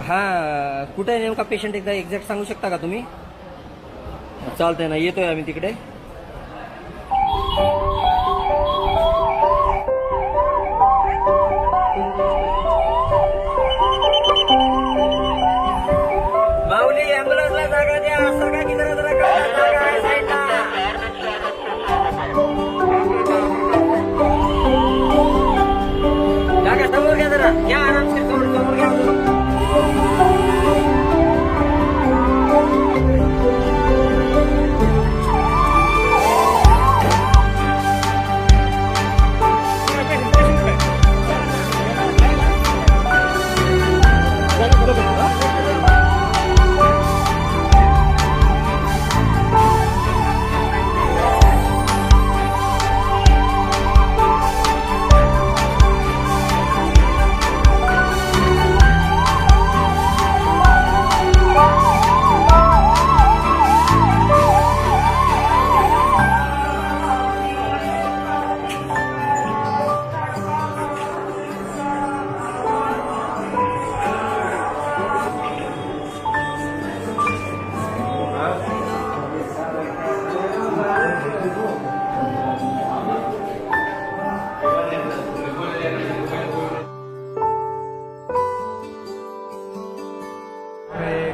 हां, कुठे आहे नेमका पेशंट एकदा एक्झॅक्ट सांगू शकता का तुम्ही? चालतंय ना, येतोय आम्ही तिकडे. माऊली ॲम्ब्युलन्सला जागा द्या, सरका की जरा जरा जागा आहे साईडला. जागा समोर घ्या जरा, घ्या आरामशीर, समोर घ्या.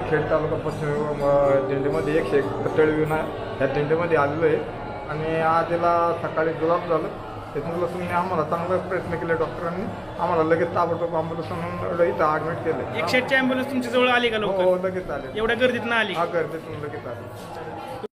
खेड तालुका पश्चिम दिंडीमध्ये 101 तळविना या दिंडीमध्ये आलेलो आहे आणि आज याला सकाळी जुलाब झालं. त्याच्यापासून आम्हाला चांगला प्रयत्न केले डॉक्टरांनी. आम्हाला लगेच ताबडतोब ॲम्ब्युलन्स आणून इथं ॲडमिट केलं. 108ची ॲम्ब्युलन्स तुमच्या जवळ आली का? हो लगेच आले. एवढ्या गर्दीत ना आली? हा गर्दीतून लगेच आले.